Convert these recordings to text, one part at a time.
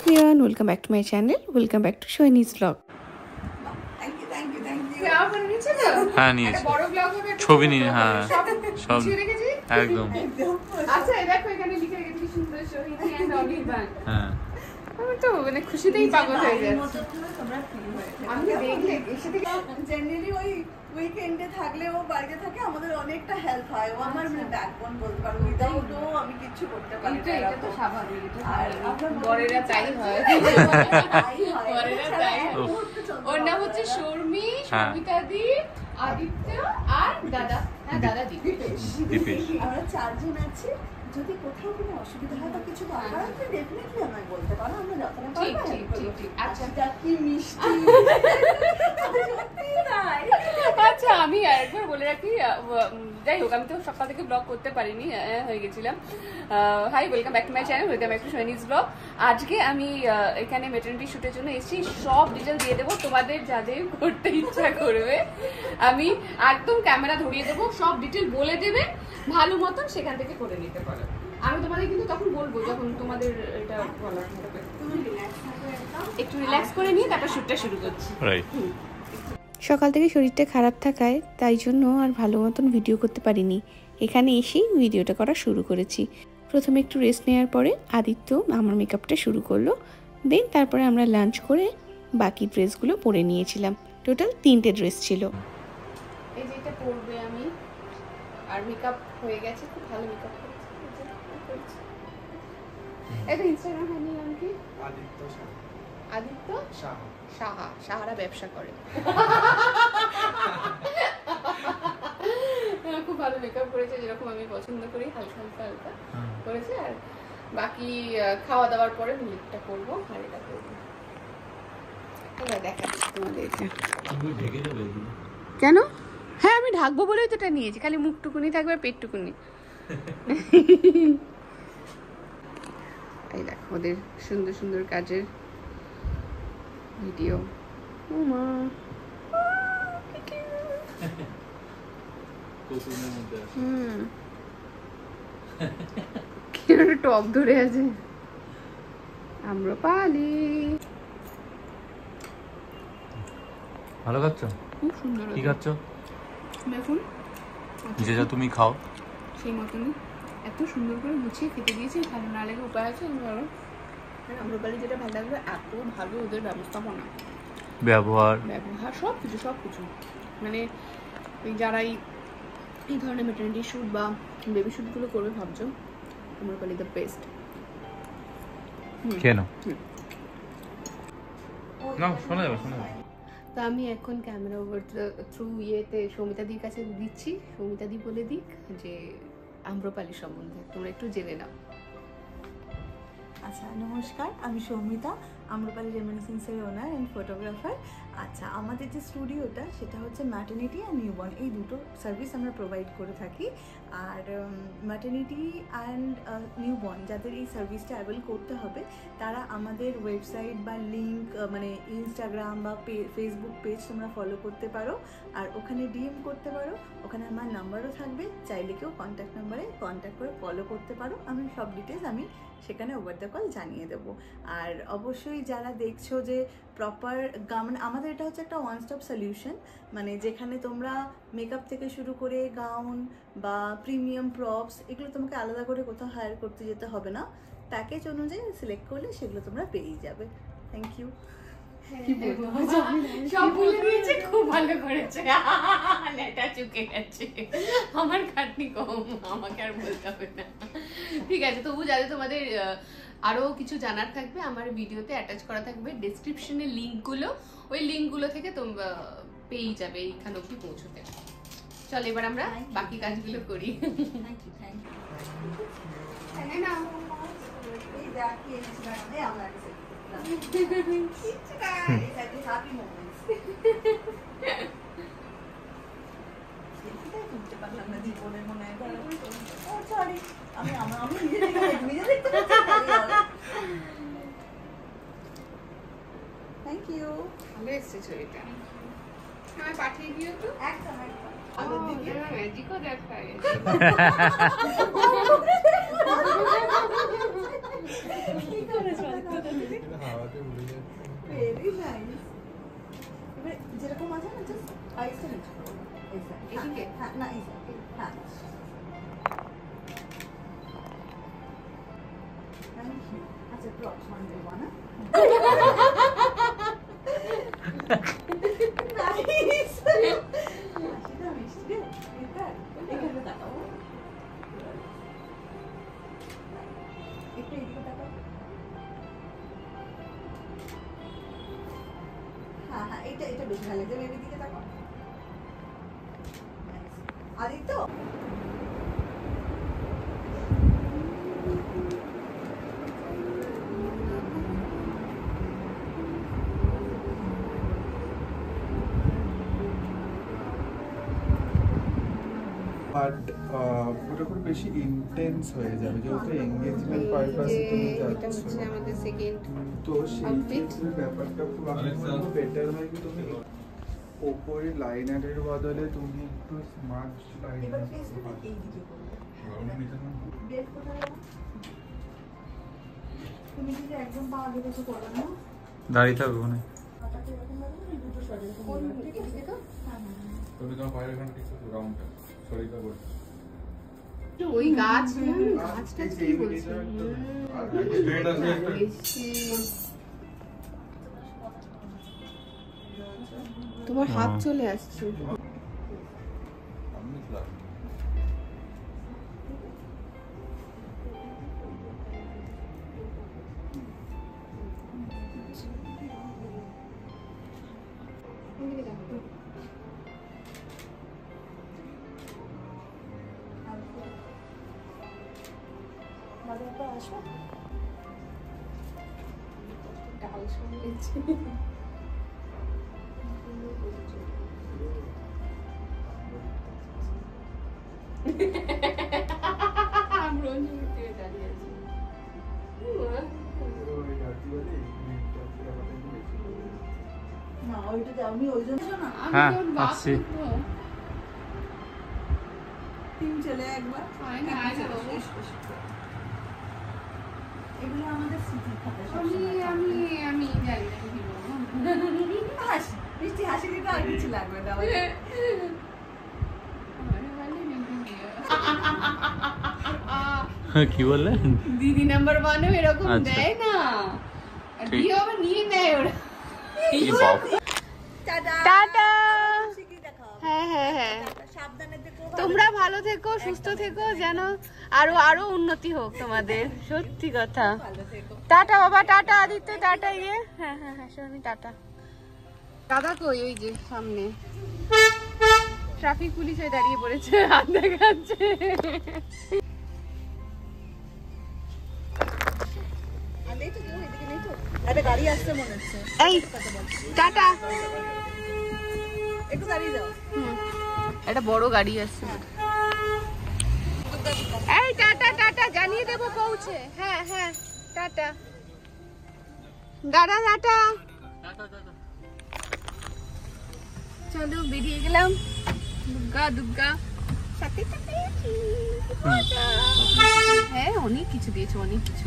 everyone, welcome back to my channel. Welcome back to Shoini's vlog. হ্যাঁ নিয়েছি ছবি নিয়ে হ্যাঁ সব একদম আচ্ছা দেখো এখানে লিখে রেখেছি সুন্দর শহীদ এন্ড অনির্বাণ হ্যাঁ আমি তো মানে খুশিতেই পাগল হয়ে যাচ্ছি আমি দেখলে এসে থেকে জেনারেলি ওই উইকেন্ডে থাকলে ও বাড়িতে থাকে আমাদের অনেকটা হেল্প হয় ও আমার মানে ব্যাকবোন বলতে পারো উইদাউট ও আমি কিছু করতে পারি না এটা তো স্বাভাবিক আর আপনার বড়েরা তাই হয় বড়েরা তাই ওর নাম হচ্ছে শর্মি শর্মিতাদি আদিত্য আর দাদা হ্যাঁ দাদা দীপেশ আমরা চারজন আছি যদি কোথাও কোনো অসুবিধা হয় বা কিছু দরকার হয় ডেফিনেটলি আমায় বলতে পারো আমরা যতটা পারবো ঠিক আচ্ছা কি মিষ্টি আচ্ছা আমি আরেকবার বলে রাখি যাই হোক আমি তো সকাল থেকে ব্লগ করতে পারিনি হয়ে গেছিলাম hi welcome back to my channel welcome back to শোনিজ ব্লগ আজকে আমি এখানে ম্যাটারনিটি শুটের জন্য এসেছি সব ডিটেল দিয়ে দেবো তোমাদের যাদের করতে ইচ্ছা করবে আমি একদম ক্যামেরা ধরিয়ে দেবো সব ডিটেল বলে দেবে ভালো মতন সেখান থেকে করে নিতে পারো আমি তোমাদের কিন্তু তখন বলবো যখন তোমাদের এটা বলা হবে একটু রিল্যাক্স করে নিয়ে তারপর শুটটা শুরু করছি রাইট সকাল থেকে শরীরটা খারাপ থাকায় তাই জন্য আর ভালো মতন ভিডিও করতে পারিনি। এখানে এসেই ভিডিওটা করা শুরু করেছি। প্রথমে একটু রেস্ট নেওয়ার পরে আদিত্য আমার মেকআপটা শুরু করলো, দেন তারপরে আমরা লাঞ্চ করে বাকি ড্রেসগুলো পরে নিয়েছিলাম। টোটাল 3টে ড্রেস ছিল। এই যে এটা পরবে আমি আর মেকআপ হয়ে গেছে খুব ভালো মেকআপ করেছি এটা ইনস্টাগ্রাম হ্যান্ডেল নাম কি আদিত্য সাহা সাহারা ব্যবসা করে খুব ভালো মেকআপ করেছে যেরকম আমি পছন্দ করি হালকা হালকা হালকা করেছে আর বাকি খাওয়া দাওয়ার পরে লিপটা করবো আর এটা করবো দেখাচ্ছি তোমাদেরকে কেন হ্যাঁ আমি ঢাকবো বলেই তো এটা নিয়েছি খালি মুখটুকুনি থাকবে আর পেটটুকুনি এই দেখো ওদের সুন্দর সুন্দর কাজের ভিডিও মা কি টপ ধরে আছে আম্রপালি ভালো খাচ্ছ খুব সুন্দর কি খাচ্ছ দেখুন যেটা তুমি খাও সেই মতনই এত সুন্দর করে গুছিয়ে খেতে দিয়েছি ভালো না লেগে উপায় আছে ধরো আম্রপালি যেটা ভালো লাগবে এত ভালো ওদের ব্যবস্থাপনা ব্যবহার সব কিছু মানে যারা এই ধরনের ম্যাটারনিটি শ্যুট বা বেবি শ্যুটগুলো করবে ভাবছো আম্রপালি দ্য বেস্ট কেন না শোনা যাবে তো আমি এখন ক্যামেরা ওভার থ্রু ইয়েতে সৌমিতাদির কাছে দিচ্ছি সৌমিতাদি বলে দিক যে আম্রপালি সম্বন্ধে তোমরা একটু জেনে নাও আচ্ছা নমস্কার আমি সৌমিতা আম্রপালি রেমিনিসেন্সের ওনার অ্যান্ড ফটোগ্রাফার আচ্ছা আমাদের যে স্টুডিওটা সেটা হচ্ছে ম্যাটারনিটি আর নিউবর্ন এই দুটো সার্ভিস আমরা প্রোভাইড করে থাকি আর ম্যাটারনিটি অ্যান্ড নিউবর্ন যাদের এই সার্ভিসটা অ্যাভেল করতে হবে তারা আমাদের ওয়েবসাইট বা লিঙ্ক মানে ইনস্টাগ্রাম বা ফেসবুক পেজ তোমরা ফলো করতে পারো আর ওখানে ডিএম করতে পারো ওখানে আমার নাম্বারও থাকবে চাইলে কেউ কন্ট্যাক্ট নাম্বারে কন্ট্যাক্ট করে ফলো করতে পারো আমি সব ডিটেলস আমি সেখানে ওভার দ্য কল জানিয়ে দেবো আর অবশ্যই যারা দেখছো যে প্রপার মানে আমাদের এটা হচ্ছে একটা ওয়ান স্টপ সলিউশন মানে যেখানে তোমরা মেকআপ থেকে শুরু করে গাউন বা প্রিমিয়াম প্রপস এগুলো তোমাকে আলাদা করে কোথাও হায়ার করতে যেতে হবে না প্যাকেজ অনুযায়ী সিলেক্ট করলে সেগুলো তোমরা পেয়েই যাবে থ্যাংক ইউ সব বলে দিয়েছে খুব ভালো করেছে নেটা চুকে গেছে আমার খাটনি কম আমাকে আর বলতে হবে না ঠিক আছে তবু যাতে তোমাদের আরো কিছু জানার থাকবে আমার ভিডিওতে অ্যাটাচ করা থাকবে ডেসক্রিপশনে লিঙ্কগুলো ওই লিঙ্কগুলো থেকে তোমরা পেয়ে যাবে এইখানে অবধি পৌঁছতে চল এবার আমরা বাকি কাজগুলো করি থ্যাংক ইউ ভালো এসছে ছবিটা হ্যাঁ পাঠিয়ে দিও তো একদম ম্যাজিকও দেখায় আচ্ছা প্রক্স মান দেবো না হ্যাঁ হ্যাঁ এটা এটা বেশি ভালো লাগছে বেবি দিকে তাকাও আদিত্য বাট ওটা খুব বেশি ইন্টেন্স হয়ে যাবে যেহেতু এঙ্গেজমেন্ট পারপাসে তুমি এটা যাচ্ছ হচ্ছে আমাদের সেকেন্ড তো সেই ক্ষেত্রে ব্যাপারটা খুব আমি বলবো বেটার হয় কি তুমি ওপরে লাইনারের বদলে তুমি একটু স্মার্ট এবার লাইনার ফেসটা এই দিকে করবে বেড কোথায় তুমি যদি একদম পা আগে কিছু করবে না দাঁড়িয়ে থাকবে ওখানে। পাটাকে এরকম ভাবে এই দুটো সরে কোন দিকে দেখো হ্যাঁ হ্যাঁ তুমি তোমার পায়ের এখানে কিছু রাউন্ডটা শরীরটা করতে ওই গাছ গাছটা কি বলছে স্ট্রেট আছে তোমার হাত চলে আসছে বাবা আসো ডাল সামলেছে আমরা নিচে দাঁড়িয়ে আছি না ওইটা আমি ওই জন্য না হ্যাঁ, আমি তোর আসছি। টিম চলে একবার আয় না, আয় না বাবু। এগুলো আমাদের স্মৃতি খাতা আমি আমি জানি না কি বলবো হাসি মিষ্টি হাসি দিতে আর কিছু লাগবে না কি বললে? দিদি নাম্বার 1 এরকম আচ্ছা। দেয় না আর ঠিক। দিয়ে আবার নিয়ে নেয় ওরা কি বাপ। টাটা টাটা শিগগিরই দেখা হবে হ্যাঁ হ্যাঁ হ্যাঁ সাবধানে থেকো তোমরা ভালো থেকো সুস্থ থেকো যেন আরো আরো উন্নতি হোক তোমাদের সত্যি কথা ভালো থেকো টাটা বাবা টাটা আদিত্য টাটা ইয়ে হ্যাঁ হ্যাঁ হ্যাঁ সোনি টাটা দাদা কই ওই যে সামনে ট্রাফিক পুলিশ হয়ে দাঁড়িয়ে পড়েছে হাত দেখাচ্ছে আর নেই তো কেউ এদিকে নেই তো একটা গাড়ি আসছে মনে হচ্ছে এই টাটা একটু দাঁড়িয়ে যাও একটা বড় গাড়ি আসছে এই টাটা টাটা জানিয়ে দেবো পৌঁছে হ্যাঁ হ্যাঁ টাটা দাদা টাটা চলো বেরিয়ে গেলাম দুর্গা দুর্গা সাথে সাথে হ্যাঁ অনেক কিছু দিয়েছে অনেক কিছু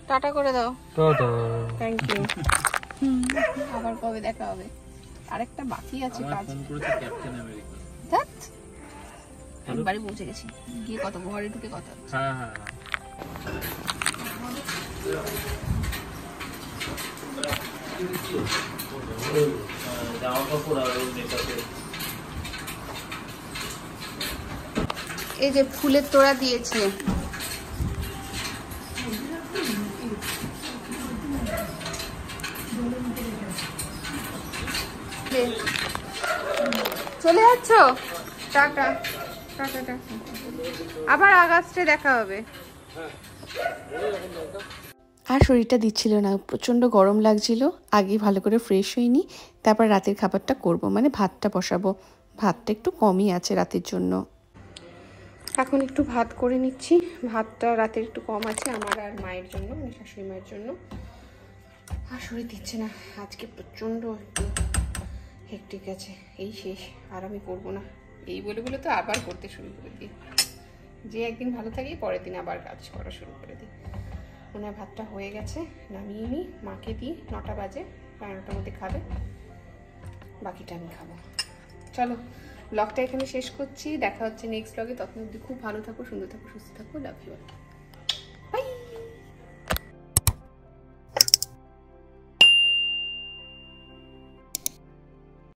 টাটা করে দাও থ্যাংক ইউ আবার কবে দেখা হবে আরেকটা বাকি আছে কাজ ধ্যাৎ, আমি বাড়ি পৌঁছে গেছি গিয়ে কত ঘরে ঢুকে কথা হচ্ছে। হ্যাঁ হ্যাঁ এই যে ফুলের তোড়া দিয়েছে চলে যাচ্ছ টাটা টাটা টাটা আবার আগস্টে দেখা হবে আর শরীরটা দিচ্ছিল না, প্রচণ্ড গরম লাগছিল। আগে ভালো করে ফ্রেশ হইনি, তারপর রাতের খাবারটা করব, মানে ভাতটা বসাবো। ভাতটা একটু কমই আছে রাতের জন্য। এখন একটু ভাত করে নিচ্ছি, ভাতটা রাতের একটু কম আছে আমার আর মায়ের জন্য, মানে শাশুড়ি মায়ের জন্য। আর শরীর দিচ্ছে না আজকে, প্রচণ্ড একটু হেক্টিক আছে। এই শেষ, আর আমি করবো না। এই বলে বলে তো আবার করতে শুরু করে দিই, যে একদিন ভালো থাকি পরের দিন আবার কাজ করা শুরু করে দিই। মনে হয় ভাতটা হয়ে গেছে, নামিয়ে নিই, মাকে দিই। 9টা বাজে, 9টার মধ্যে খাবে, বাকিটা আমি খাবো। চলো ব্লগটা এখানে শেষ করছি, দেখা হচ্ছে নেক্সট ব্লগে। তখন অবধি খুব ভালো থাকো, সুন্দর থাকো, সুস্থ থাকো। Love you.